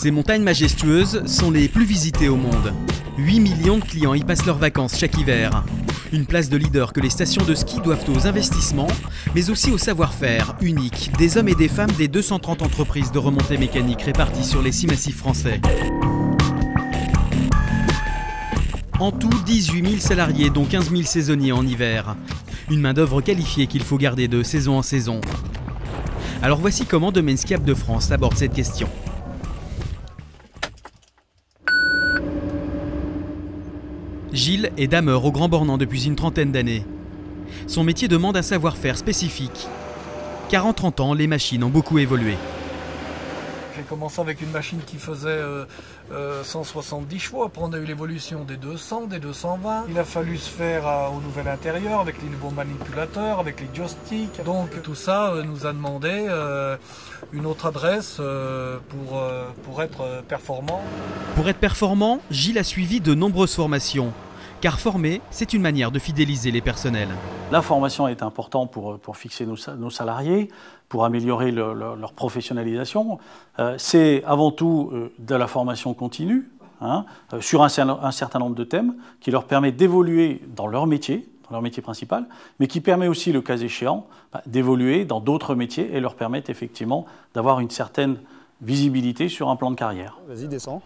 Ces montagnes majestueuses sont les plus visitées au monde. 8 millions de clients y passent leurs vacances chaque hiver. Une place de leader que les stations de ski doivent aux investissements, mais aussi au savoir-faire unique des hommes et des femmes des 230 entreprises de remontées mécaniques réparties sur les 6 massifs français. En tout, 18 000 salariés, dont 15 000 saisonniers en hiver. Une main-d'œuvre qualifiée qu'il faut garder de saison en saison. Alors voici comment Domaine Skiap de France aborde cette question. Gilles est dameur au Grand Bornand depuis une trentaine d'années. Son métier demande un savoir-faire spécifique. Car en 30 ans, les machines ont beaucoup évolué. J'ai commencé avec une machine qui faisait 170 chevaux. Après, on a eu l'évolution des 200, des 220. Il a fallu se faire au nouvel intérieur avec les nouveaux manipulateurs, avec les joysticks. Donc tout ça nous a demandé une autre adresse pour être performant. Pour être performant, Gilles a suivi de nombreuses formations. Car former, c'est une manière de fidéliser les personnels. La formation est importante pour fixer nos salariés, pour améliorer leur professionnalisation. C'est avant tout de la formation continue, sur un certain nombre de thèmes, qui leur permet d'évoluer dans leur métier principal, mais qui permet aussi, le cas échéant, d'évoluer dans d'autres métiers et leur permettre effectivement d'avoir une certaine visibilité sur un plan de carrière. Vas-y, descends.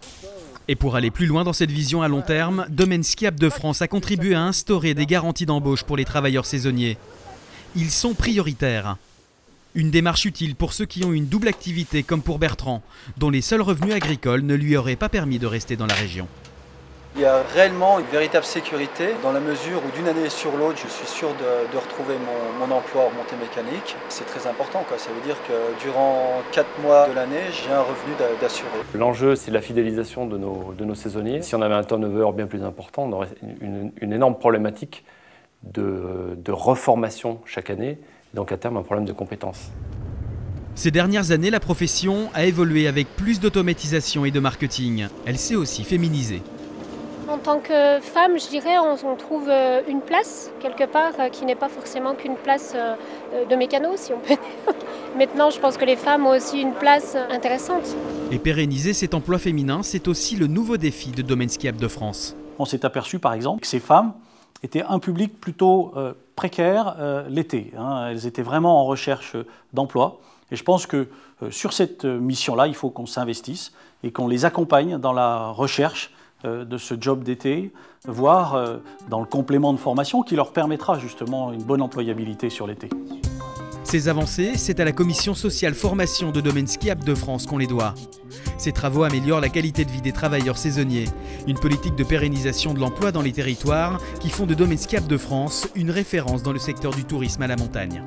Et pour aller plus loin dans cette vision à long terme, Domaine Skiap de France a contribué à instaurer des garanties d'embauche pour les travailleurs saisonniers. Ils sont prioritaires. Une démarche utile pour ceux qui ont une double activité comme pour Bertrand, dont les seuls revenus agricoles ne lui auraient pas permis de rester dans la région. Il y a réellement une véritable sécurité dans la mesure où d'une année sur l'autre, je suis sûr de retrouver mon emploi en remontée mécanique. C'est très important, quoi. Ça veut dire que durant 4 mois de l'année, j'ai un revenu d'assuré. L'enjeu, c'est la fidélisation de nos saisonniers. Si on avait un turnover bien plus important, on aurait une énorme problématique de reformation chaque année, et donc à terme un problème de compétences. Ces dernières années, la profession a évolué avec plus d'automatisation et de marketing. Elle s'est aussi féminisée. En tant que femme, je dirais, on trouve une place, quelque part, qui n'est pas forcément qu'une place de mécano, si on peut dire. Maintenant, je pense que les femmes ont aussi une place intéressante. Et pérenniser cet emploi féminin, c'est aussi le nouveau défi de Domaine Skiap de France. On s'est aperçu, par exemple, que ces femmes étaient un public plutôt précaire l'été. Elles étaient vraiment en recherche d'emploi. Et je pense que sur cette mission-là, il faut qu'on s'investisse et qu'on les accompagne dans la recherche de ce job d'été, voire dans le complément de formation qui leur permettra justement une bonne employabilité sur l'été. Ces avancées, c'est à la commission sociale formation de Domaine Skiap de France qu'on les doit. Ces travaux améliorent la qualité de vie des travailleurs saisonniers, une politique de pérennisation de l'emploi dans les territoires qui font de Domaine Skiap de France une référence dans le secteur du tourisme à la montagne.